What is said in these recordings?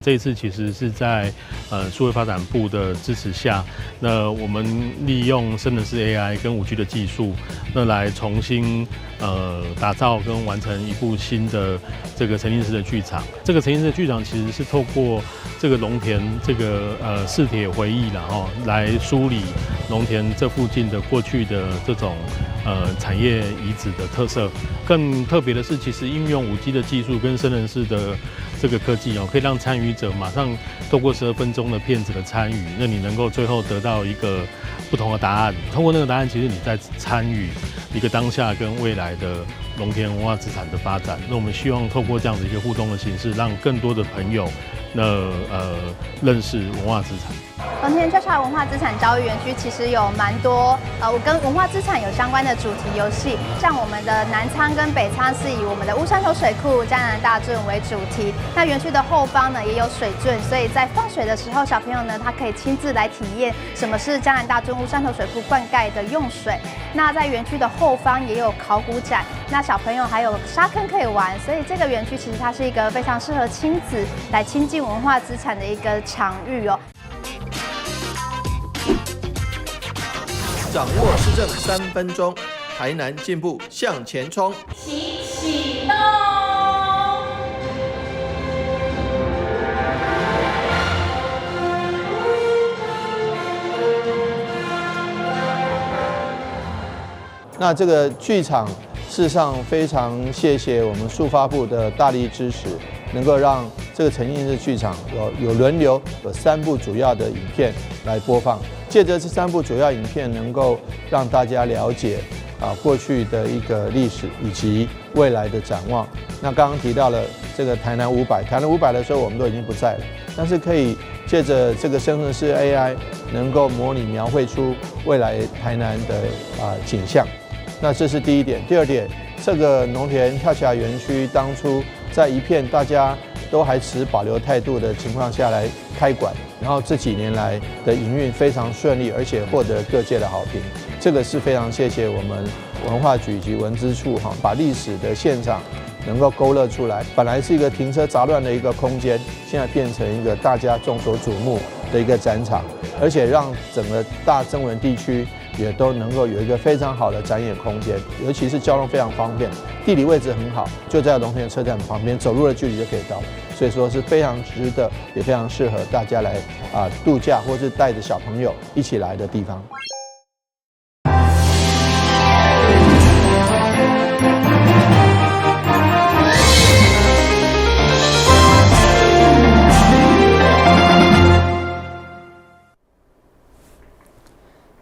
这一次其实是在数位发展部的支持下，那我们利用生成式 AI 跟5G 的技术，那来重新打造跟完成一部新的这个沉浸式的剧场。这个沉浸式的剧场其实是透过这个农田这个视铁回忆来梳理农田这附近的过去的这种产业遗址的特色。更特别的是，其实应用5G 的技术跟生成式的这个科技可以让参与者马上透过12分钟的片子的参与，那你能够最后得到一个不同的答案。通过那个答案，其实你在参与一个当下跟未来的农田文化资产的发展。那我们希望透过这样的一个互动的形式，让更多的朋友认识文化资产。农田交叉文化资产教育园区其实有蛮多跟文化资产有相关的主题游戏，像我们的南仓跟北仓是以我们的乌山头水库、嘉南大圳为主题。那园区的后方呢也有水圳，所以在放水的时候，小朋友呢他可以亲自来体验什么是嘉南大圳、乌山头水库灌溉的用水。那在园区的后方也有考古展，那小朋友还有沙坑可以玩，所以这个园区其实它是一个非常适合亲子来亲近文化资产的一个场域哦。掌握施政3分钟，台南进步向前冲。请启动。那这个剧场，事实上非常谢谢我们数发部的大力支持，能够让这个沉浸式剧场有轮流有3部主要的影片来播放。借着这3部主要影片，能够让大家了解过去的一个历史以及未来的展望。那刚刚提到了这个台南500，台南500的时候我们都已经不在了，但是可以借着这个生成式 AI， 能够模拟描绘出未来台南的景象。那这是第一点。第二点，这个农田跳起来园区当初在一片大家都还持保留态度的情况下来开馆，然后这几年来的营运非常顺利，而且获得各界的好评。这个是非常谢谢我们文化局以及文资处把历史的现场能够勾勒出来。本来是一个停车杂乱的一个空间，现在变成一个大家众所瞩目的一个展场，而且让整个大曾文地区也都能够有一个非常好的展演空间，尤其是交通非常方便，地理位置很好，就在农田车站旁边，走路的距离就可以到了。所以说是非常值得，也非常适合大家来度假，或是带着小朋友一起来的地方。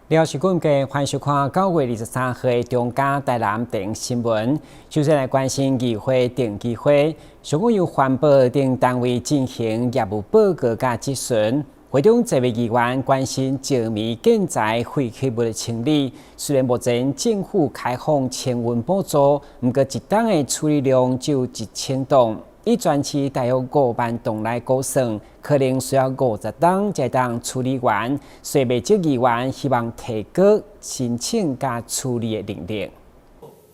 了是阮家欢迎收看9月23号的中嘉台南电新闻。首先来关心议会定期会，上共由环保等单位进行业务报告甲质询。会中这位议员关心石棉建材废弃物的清理。虽然目前政府开放千元补助，不过一档的处理量只有1000吨。以全市大约5万吨来估算，可能需要50档才当处理完。所以未职议员希望提高申请加处理的能力。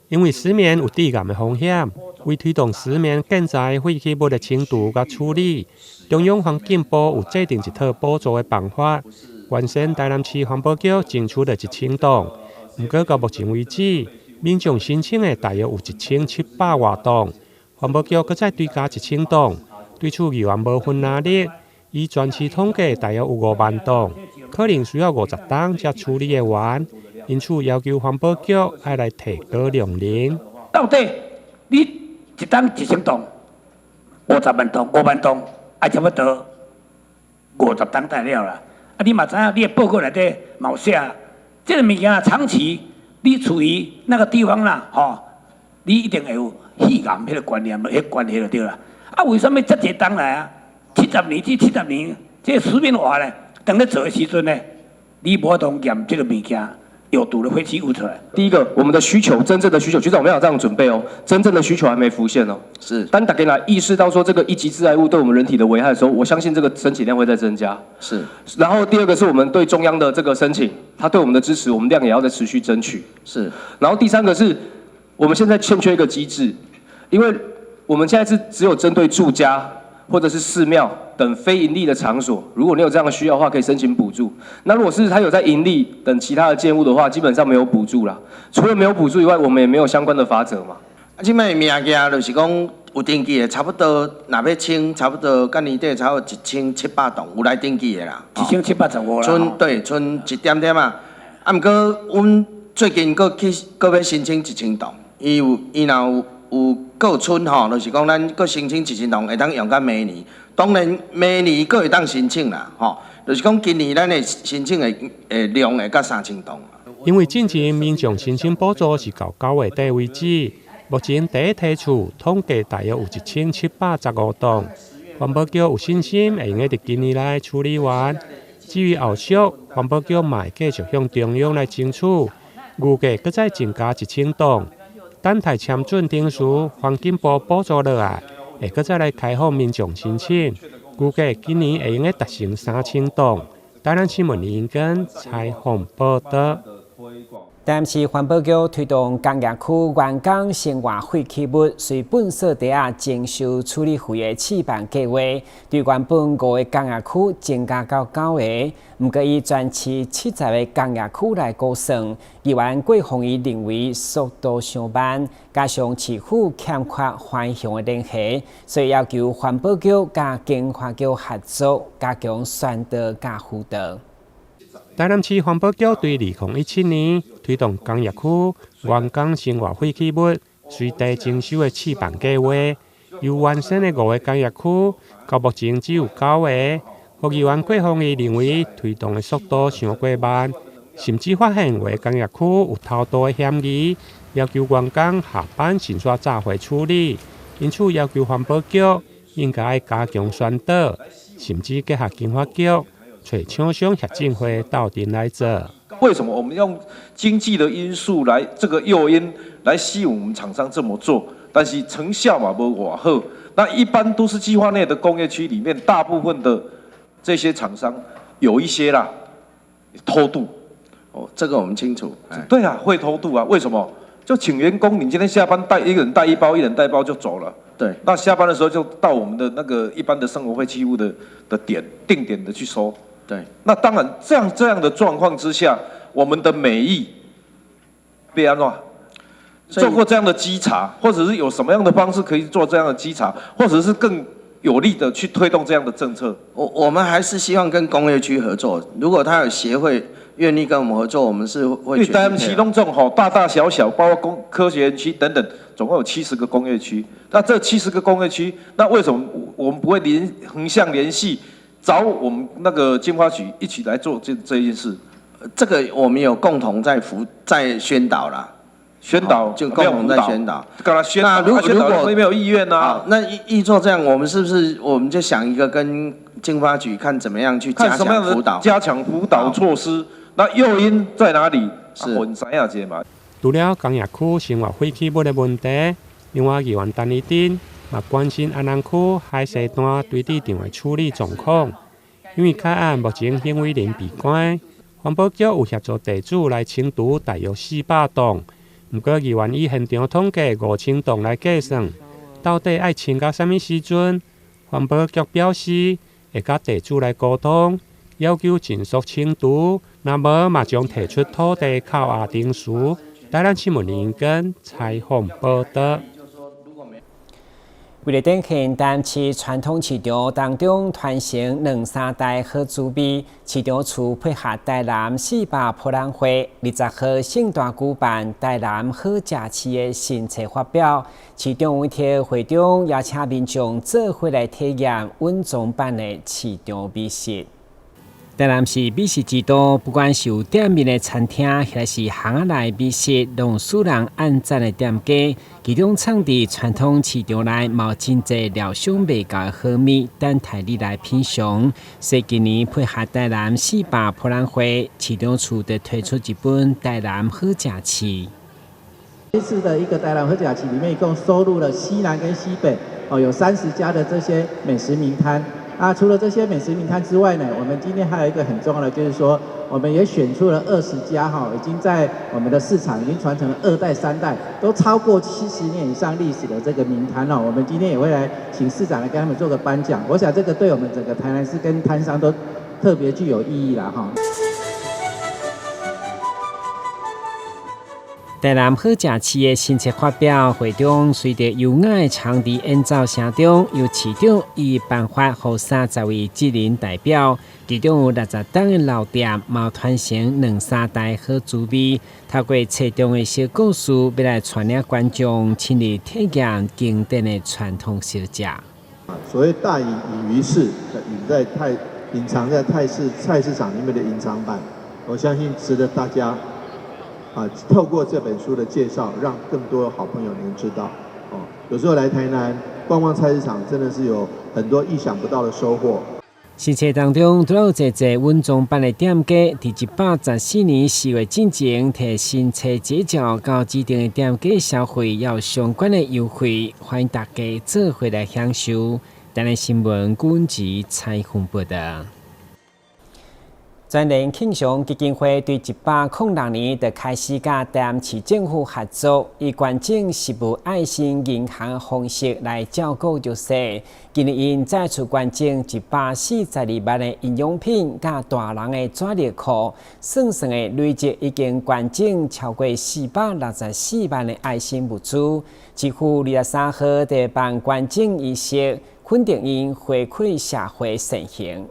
因为石棉有致癌的风险，为推动石棉建材废弃物的清除和处理，中央环境部有制定一套补助的办法。原先台南市环保局争取了1000吨，不过到目前为止，民众申请的大约有1700多吨。环保局搁再追加1000吨，对此议员无分哪力。以全市统计大约有5万吨，可能需要50档才处理得完，因此要求环保局要来提高量能。到底你一档1000吨，50万吨、5万吨，差不多50档材料啦。你嘛知影，你的报告内底嘛有写，这个物件长期你处于那个地方啦，你一定会有肺癌迄个观念，迄关系就对啦。为什么这一档来啊？70年至70年，这石棉化咧，当咧做的时阵呢，你无法度验这个物件有毒的废弃物出来。第一个，我们的需求，真正的需求，局长我们要有这样准备哦，真正的需求还没浮现哦。是。当大家来意识到说这个一级致癌物对我们人体的危害的时候，我相信这个申请量会在增加。是。然后第二个是我们对中央的这个申请，他对我们的支持，我们量也要在持续争取。是。然后第三个是。我们现在欠缺一个机制，因为我们现在是只有针对住家或者是寺庙等非盈利的场所，如果你有这样的需要的话，可以申请补助。那如果是他有在盈利等其他的建物的话，基本上没有补助啦。除了没有补助以外，我们也没有相关的法则嘛。即摆物件就是讲有登记的，差不多若要清，差不多甲年底差不多1700栋有来登记的啦1785啦。剩一点点啊。啊，毋过阮最近搁要申请1000栋，伊若有剩吼，就是讲咱搁申请1000栋，会当用到明年。当然明年搁会当申请啦，吼，就是讲今年咱的申请的量会到3000栋。因为进前民众申请补助是到9月底为止，目前第一批厝统计大约有1715栋。环保局有信心会用在今年内处理完。至于后续，环保局嘛会继续向中央来争取，预计搁再增加1000栋。等待签准定时，环境部补助落来，会搁再来开放民众申请。估计今年会用达成3000栋。台南新闻林根采访报道。台南市环保局推动工业区员工生活废弃物随本所地啊征收处理费的试办计划，对原本5个工业区增加到9个。不过，以全市70个工业区来估算，议员郭凤仪认为速度上慢，加上市府欠缺反向的联系，所以要求环保局甲经发局合作，加强宣导甲辅导。台南市环保局对2017年推动工业区员工生活废弃物随地征收的试办计划，由原先的5个工业区，到目前只有9个。副议员郭凤仪认为推动的速度太过慢，甚至发现5个工业区有偷渡的嫌疑，要求员工下班先刷早回处理，因此要求环保局应该加强宣导，甚至结合经发局。找厂商协进会到店来做。为什么我们用经济的因素来这个诱因来吸引我们厂商这么做？但是成效嘛不偌好。那一般都是计划内的工业区里面，大部分的这些厂商有一些啦偷渡。哦，这个我们清楚。对啊，会偷渡啊？为什么？就请员工，你今天下班一个人带一包，一人带一包就走了。对，那下班的时候就到我们的那个一般的生活废弃物的定点的去收。对，那当然，这样的状况之下，我们的美意被安怎做过这样的稽查，或者是有什么样的方式可以做这样的稽查，或者是更有力的去推动这样的政策？我们还是希望跟工业区合作，如果他有协会愿意跟我们合作，我们是会。因为台南市拢种吼大大小小，包括科学园区等等，总共有70个工业区。那这70个工业区，那为什么我们不会横向联系？找我们那个经发局一起来做这一件事，这个我们有共同在宣导啦，宣导就共同在宣导。刚才宣导，如果没有意愿呢？好，那依做这样，我们是不是我们就想一个跟经发局看怎么样去加强辅导？加强辅导措施，那诱因在哪里？是混三亚节嘛。除了工业区生活废弃物的问题，另外议员陈义珍也关心安南区海西段堆置场的处理状况，因为海岸目前行为零闭关，环保局有协助地主来清除大约400栋，不过议员以现场统计5000栋来计算，到底要清到什么时阵？环保局表示会甲地主来沟通，要求尽速清除，那么嘛将提出土地扣押定数。台南新闻林根采访报道。为了展现台南市传统市场当中传承2-3代好滋味，市场处配合台南400博览会20号盛大举办台南好食市的新册发表。市场委体会中邀请民众做伙来体验稳重版的市场美食。台南市美食之都，不管是有店面的餐厅，还是巷仔内美食，拢使人按赞的店家。其中藏伫传统市场内，有真侪料想未到的好味，等待你来品尝。所以今年配合台南400博览会，市场处就推出一本《台南好食市》。这次的一个台南好食市里面，一共收录了西南跟西北有30家的这些美食名摊。除了这些美食名摊之外呢，我们今天还有一个很重要的，就是说我们也选出了20家已经在我们的市场已经传承了2代3代，都超过70年以上历史的这个名摊我们今天也会来请市长来跟他们做个颁奖。我想这个对我们整个台南市跟摊商都特别具有意义啦台南好食市的新册发表会中，随着优雅的场地演奏声中，由市长以颁发予30位职人代表，其中有60档的老店，毛传承2-3代好滋味。透过册中的小故事，要来传领观众亲自体验经典的传统小食。所谓大隐隐于市，隐藏在菜市场里面的隐藏版，我相信值得大家透过这本书的介绍，让更多好朋友能知道。有时候来台南逛逛菜市场，真的是有很多意想不到的收获。新册当中，都有一个稳重版的店家，伫114年4月进前，摕新册介绍到指定的店家消费，要有相关的优惠，欢迎大家做回来享受。台南新闻阮吉采访报道。全联庆祥基金会对106年就开始甲台南市政府合作，以关键食物爱心银行方式来照顾弱势。今年因再次关键142万的营养品，甲大人的纸尿裤，算的累积已经关键超过464万的爱心物资。几乎23号地办关键仪式，肯定因回馈社会善行。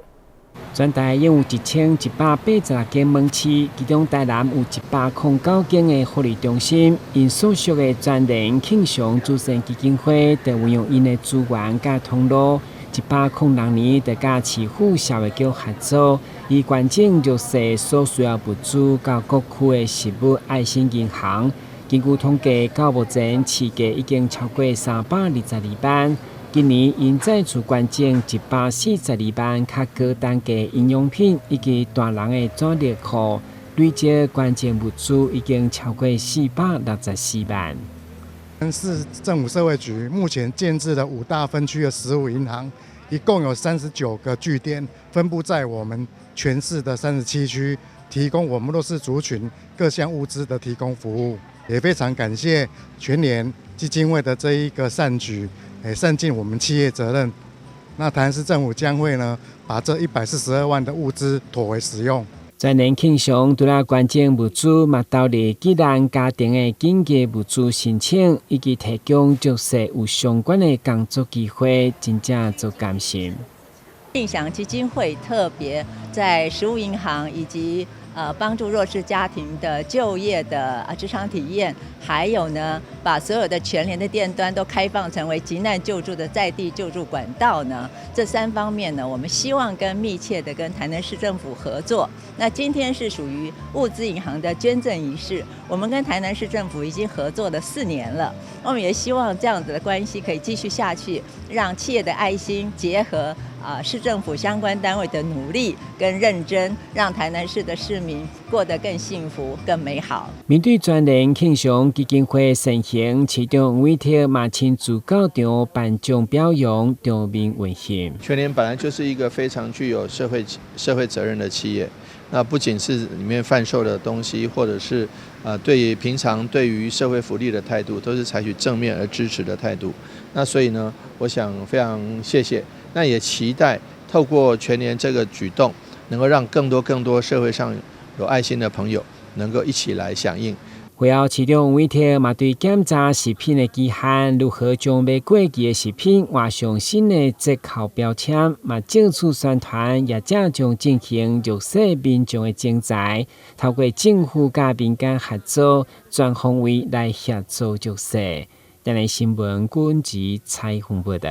全台拥有1186间门市，其中台南有109间的福利中心。因所属的全联庆祥慈善基金会，就运用因的资源甲通路，106年就甲市府社会局合作，以关键弱势所需要物资到各区的食物爱心银行。根据统计，到目前市价已经超过322万。今年因再次关键142万较高单价营养品以及大人的纸尿裤，累积关键物资已经超过464万。市政府社会局目前建置了5大分区的食物银行，一共有39个据点，分布在我们全市的37区，提供我们弱势族群各项物资的提供服务。也非常感谢全联基金会的这一个善举。善尽我们企业责任，那台南市政府将会把这142万的物资妥为使用。全联庆祥除了关键物资，嘛导入济南家庭的紧急物资申请，以及提供弱势有相关的工作机会，真正做感谢。庆祥基金会特别在食物银行以及帮助弱势家庭的就业的职场体验，还有呢，把所有的全联的店端都开放成为急难救助的在地救助管道呢。这3方面呢，我们希望密切的跟台南市政府合作。那今天是属于物资银行的捐赠仪式，我们跟台南市政府已经合作了4年了，我们也希望这样子的关系可以继续下去，让企业的爱心结合市政府相关单位的努力跟认真，让台南市的市民过得更幸福、更美好。面对全联庆祥基金会盛行，市长吴伟霆嘛亲自到场颁奖表扬，场面温馨。全联本来就是一个非常具有社会责任的企业，那不仅是里面贩售的东西，或者是平常对于社会福利的态度，都是采取正面而支持的态度。那所以呢，我想非常谢谢。那也期待透过全联这个举动，能够让更多社会上有爱心的朋友能够一起来响应。会后，市长委托嘛对检查食品的期限，如何将未过期的食品画上新的折扣标签，嘛借此宣传，也将进行弱势民众的征才，透过政府甲民间合作，全方位来协助弱势。台南新闻阮吉采访报道。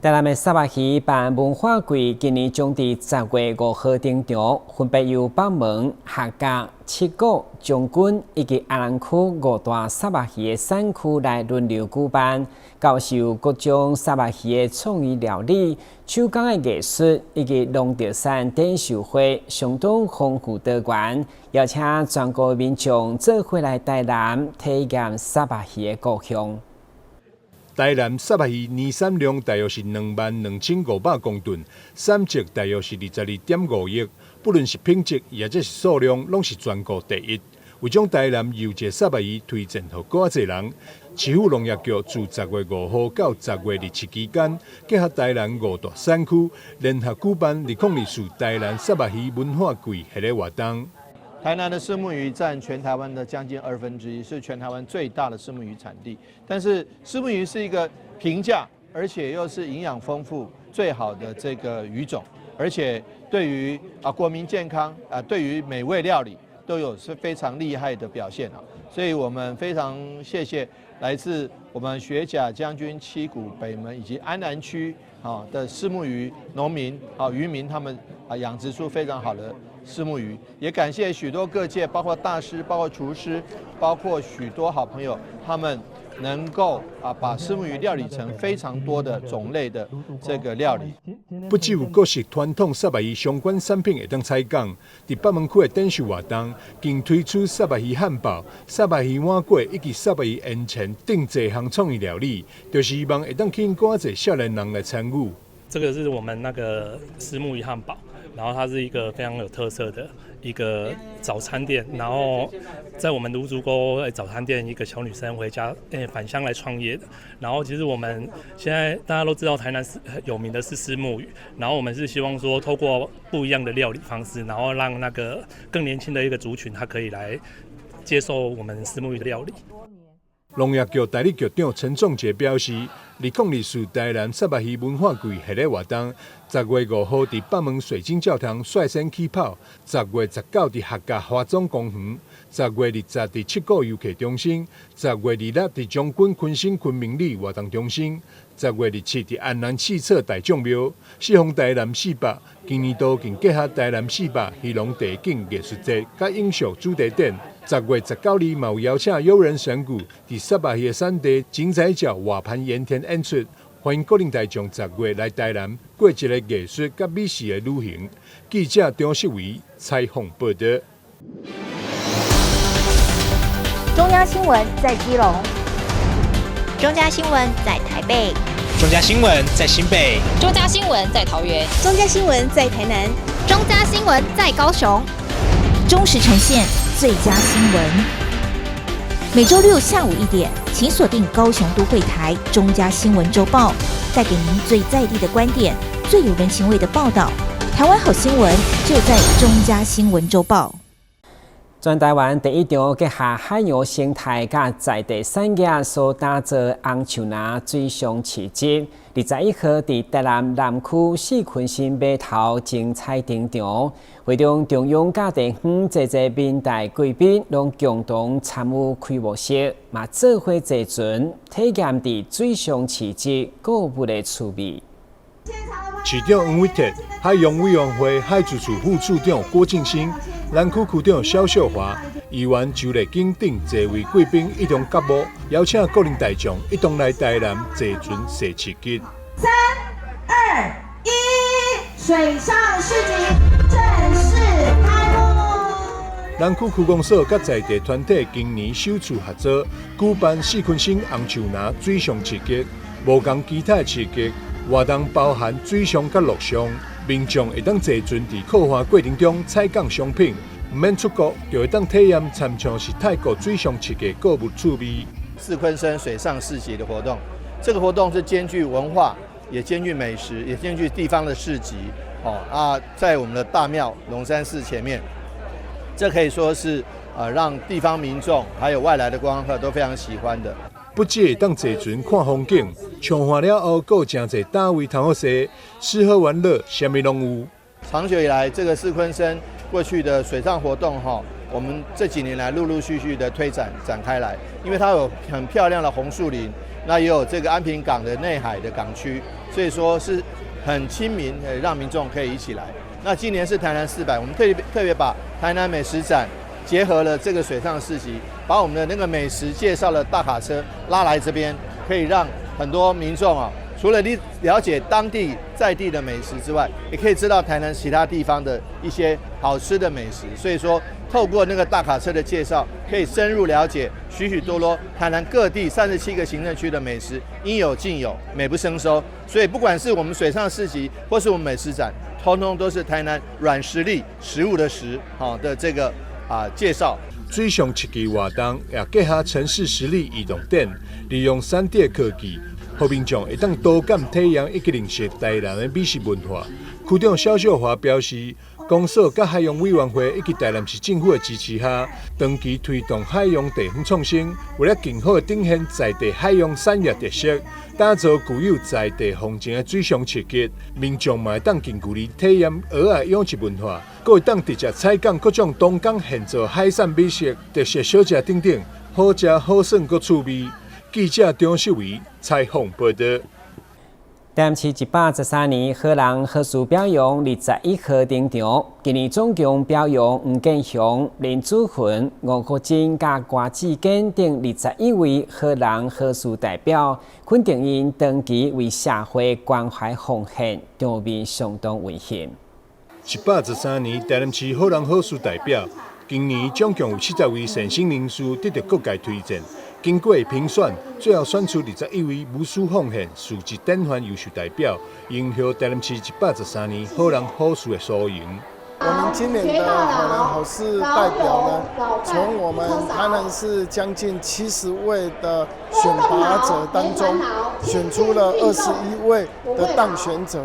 台南的沙巴鱼办文化季今年将伫10月5号登场，分别由北门、客家、七股、将军以及阿兰区5大沙巴鱼的产区来轮流举办，教授各种沙巴鱼的创意料理、手工的艺术以及农特产展售会，相当丰富多元，邀请全国民众做伙来台南体验沙巴鱼的故乡。台南沙白鱼年产量大约是22500公吨，产值大约是22.5亿。不论是品质或者是数量，拢是全国第一。为将台南优质沙白鱼推荐给更侪人，市府农业局自10月5号到10月27期间，结合台南5大产区，联合举办2024台南沙白鱼文化季系列活动。台南的虱目鱼占全台湾的将近1/2，是全台湾最大的虱目鱼产地。但是虱目鱼是一个平价，而且又是营养丰富、最好的这个鱼种，而且对于国民健康对于美味料理都有是非常厉害的表现啊。所以我们非常谢谢来自我们学甲将军、七股、北门以及安南区的虱目鱼农民渔民，他们养殖出非常好的虱目鱼，也感谢许多各界，包括大师、包括厨师、包括许多好朋友，他们能够把虱目鱼料理成非常多的种类的这个料理。不只有各式传统沙白鱼相关产品会当采讲，伫北门区的展售活动，更推出沙白鱼汉堡、沙白鱼碗粿以及沙白鱼烟肠等多项创意料理，就是希望会当吸引更多少年人来参与。这个是我们那个虱目鱼汉堡。然后它是一个非常有特色的一个早餐店，然后在我们芦竹沟早餐店，一个小女生回家返乡来创业的。然后其实我们现在大家都知道台南有名的是虱目鱼，然后我们是希望说透过不一样的料理方式，然后让那个更年轻的一个族群，他可以来接受我们虱目鱼的料理。农业局代理局长陈仲杰表示，2024台南沙白鱼文化季系列活动，10月5号伫北门水晶教堂率先起跑，10月19伫客家花总公园，10月20伫七股游客中心，10月26伫将军昆新昆明里活动中心，10月27伫安南汽车大众庙，适逢台南400，今年度更结合台南400渔农地景艺术节甲影像主题展。10月19日，嘛有邀请友人神鼓伫沙白鱼的产地金仔角瓦盘盐田演出，欢迎各人大众10月来台南过一个艺术甲美食的旅行。记者张世维采访报道。中央新闻在基隆，中嘉新闻在台北，中嘉新闻在新北，中嘉新闻在桃园，中嘉新闻在台南，中嘉新闻在高雄，忠实呈现最佳新闻。每周六下午1点，请锁定高雄都会台中嘉新闻周报，带给您最在地的观点，最有人情味的报道。台湾好新闻就在中嘉新闻周报。全台湾第一场结合海洋生态甲在地产业所打造红树林水上市集，21号伫台南南区四群新码头精彩登场。会中中央甲地方侪民代贵宾拢共同参与开幕式，嘛做伙坐船体验伫水上市集购物的趣味。市长黄伟哲、海洋委员会海事处副处长郭敬新、南区区长肖秀华、议员周丽景等多位贵宾一同甲幕，邀请各人大众一同来台南坐船踅市集。3、2、1，水上市集正式开幕。南区区公所甲在地团体今年首次合作举办四群星红树林水上市集，无共其他市集。活动包含水上甲陆上，民众会当坐船伫靠岸过程中采购商品，唔免出国就会当体验参像是泰国水上市的购物趣味。四昆生水上市集的活动，这个活动是兼具文化，也兼具美食，也兼具地方的市集。在我们的大庙龙山寺前面，这可以说是让地方民众还有外来的观光客都非常喜欢的。不只会当坐船看风景，唱完了后，还有真侪单位通好踅，吃喝玩乐，什么拢有。长久以来，这个四昆生过去的水上活动我们这几年来陆陆续续的展开来，因为它有很漂亮的红树林，那也有这个安平港的内海的港区，所以说是很亲民，让民众可以一起来。那今年是台南400，我们特别把台南美食展结合了这个水上市集，把我们的那个美食介绍的大卡车拉来这边，可以让很多民众除了了解当地在地的美食之外，也可以知道台南其他地方的一些好吃的美食。所以说，透过那个大卡车的介绍，可以深入了解许许多多台南各地37个行政区的美食，应有尽有，美不胜收。所以不管是我们水上市集，或是我们美食展，通通都是台南软实力食物的食的这个介绍。水上设计活动也结合城市实力移动点，利用3D 科技，让民众会当多感体验以及认识台南的美食文化。区长肖秀华表示，公所甲海洋委员会以及台南市政府的支持下，长期推动海洋地方创新，为了更好呈现在地海洋产业特色，打造具有在地风情的水上设计。民众嘛会当近距离体验蚵仔养殖文化，阁会当直接采购各种东港现做海产美食、特色小吃等等，好食好耍阁趣味。记者张秀维采访报道。台南市113年好人好事表扬21号登场，今年总共表扬黄建雄、林祖群、吴国珍、甲郭志坚等21位好人好事代表，肯定因长期为社会关怀奉献，场面相当温馨。113年台南市好人好事代表，今年总共有70位善心人士得到各界推荐。经过评选，最后选出21位无私奉献、素质典范优秀代表，赢获台南市113年好人好事的殊荣。我们今年的好人好事代表呢，从我们台南市将近70位的选拔者当中，选出了21位的当选者。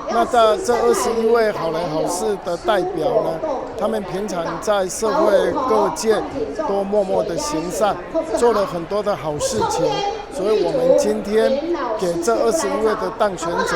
那在这21位好人好事的代表呢，他们平常在社会各界都默默的行善，做了很多的好事情。所以我们今天给这21位的当选者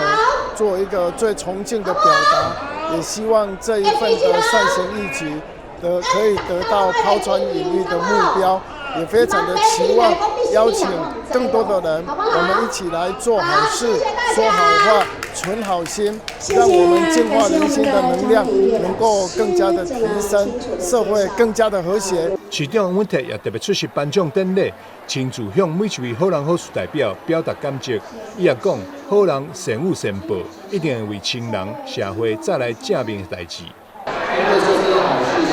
做一个最崇敬的表达，也希望这一份的善行义举可以得到抛砖引玉的目标，也非常的期望邀请更多的人，我们一起来做好事、说好话、存好心，让我们净化人心的能量能够更加的提升，社会更加的和谐。市长温特也特别出席颁奖典礼，亲自向每一位好人好事代表表达感激。伊也讲，好人善有善报，一定会为亲人、社会带来正面的代志。因为这是好事情，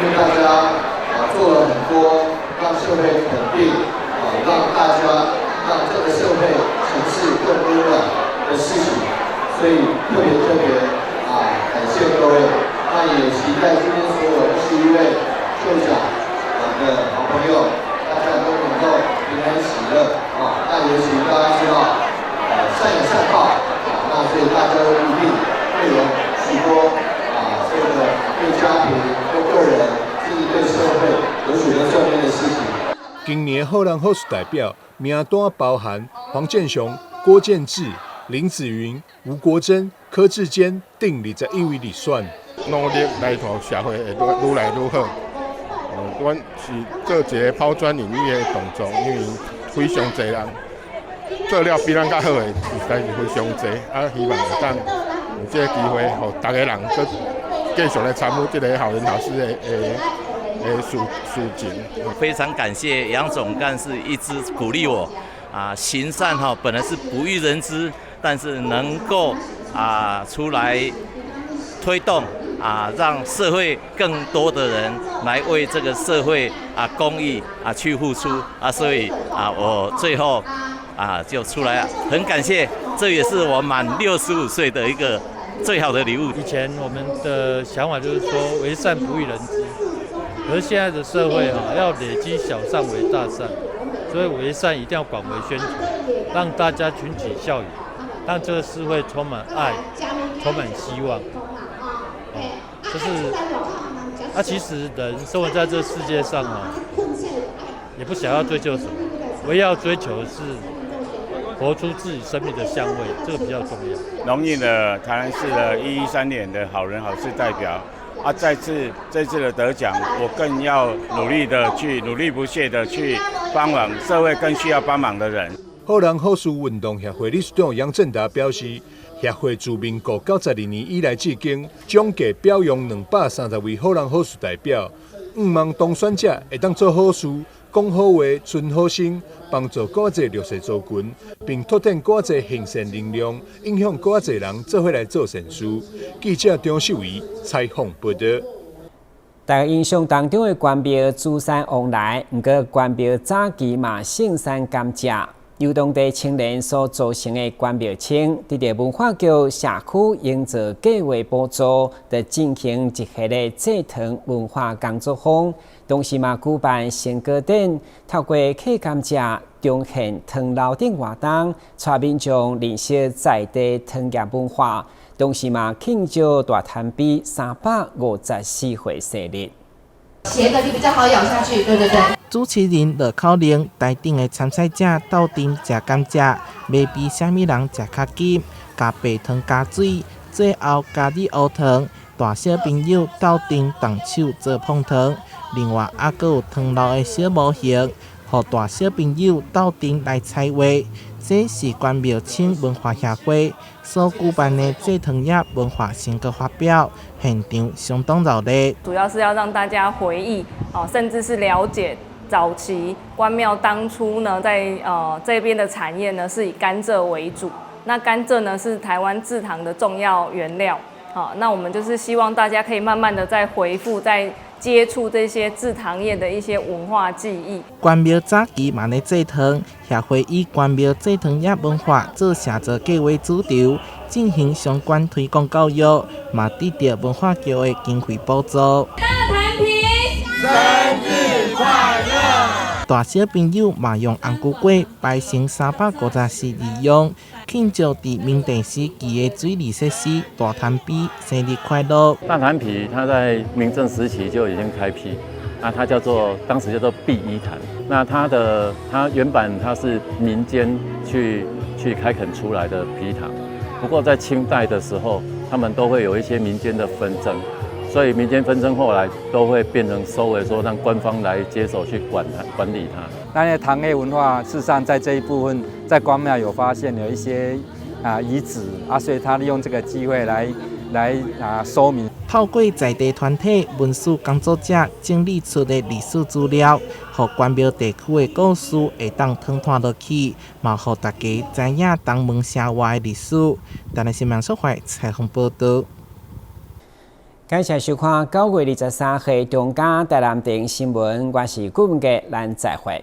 因为大家做了很多让社会肯定让大家让这个社会城市更温暖的事情，所以特别感谢各位。那也期待今天所有21位秀奖的好朋友，大家都能够平安喜乐那尤其大家知道善有善报那所以大家都一定会有许多这个对家庭、对个人，甚至对社会有许多正面的事情。今年好人好事代表名单包含黄建雄、郭建志、林子云、吴国珍、柯志坚等21位入选。努力来互社会会愈来愈好。阮是做一个抛砖引玉的动作，因为非常侪人做了比咱较好的，实在是非常侪。希望会当有这个机会，互大家人继续来参与这个好人好事的事情。非常感谢杨总干事一直鼓励我行善本来是不欲人知，但是能够出来推动让社会更多的人来为这个社会公益去付出所以我最后就出来很感谢，这也是我满65岁的一个最好的礼物。以前我们的想法就是说为善不欲人知，可是现在的社会要累积小善为大善，所以为善一定要广为宣传，让大家群起效尤，让这个社会充满爱，充满希望。就是其实人生活在这世界上也不想要追求什么，唯要追求的是活出自己生命的香味，这个比较重要。荣幸的台南市的113年的好人好事代表这次的得奖，我更要努力不懈的去帮忙社会更需要帮忙的人。好人好事运动协会理事长杨正达表示，协会自民国92年以来至今，总计表扬230位好人好事代表，希望当选者会当做好事、讲好话、存好心，帮助更多弱势族群，并拓展更多行善能量，影响更多人做伙来做善事。记者张秀仪采访报道。大家印象当中的关庙祖山往来，不过关庙早期嘛盛产甘蔗，由当地青年所组成的关庙村，伫个文化局社区营造计划补助，就进行一系列制糖文化工作坊，同时嘛举办鲜果展，透过客甘蔗彰显糖楼顶活动，带民众认识在地糖业文化。同时嘛，庆祝大摊比354岁生日。斜的你比较好咬下去，对对对。主持人乐口令台顶的参赛者斗阵食甘蔗，买比虾米人食较紧，加白糖加水，最后加入乌糖。大小朋友斗阵动手做碰糖，另外还佫有糖炉的小模型，予大小朋友斗阵来彩画。这是关庙村文化协会所举办的制糖业文化成果发表，现场相当热烈。主要是要让大家回忆甚至是了解早期关庙当初呢，在这边的产业呢是以甘蔗为主。那甘蔗呢是台湾制糖的重要原料。那我们就是希望大家可以慢慢的再回复，再接触这些制糖业的一些文化记忆。关庙早期嘛咧制糖，协会以关庙制糖业文化做社造计划主轴，进行相关推广教育，嘛得到文化局的经费补助。大摊皮，生日快乐！大小朋友嘛用红菇粿摆成354利用，庆祝伫明帝时期的水利设施大摊比生日快乐。大摊皮它在明郑时期就已经开批，那它当时叫做碧衣坛。那它原本它是民间去开垦出来的皮糖，不过在清代的时候，他们都会有一些民间的纷争。所以民间纷争后来都会变成收为说让官方来接手去管理它。那糖业文化事实上在这一部分，在关庙有发现有一些遗址所以他利用这个机会来说明。透过在地团体文史工作者整理出的历史资料，让关庙地区的故事会当传传落去，嘛让大家知影东门社外的历史。台湾新闻社会采访报道。感谢收看9月23日中嘉台南电新闻，我是顾文杰，咱再会。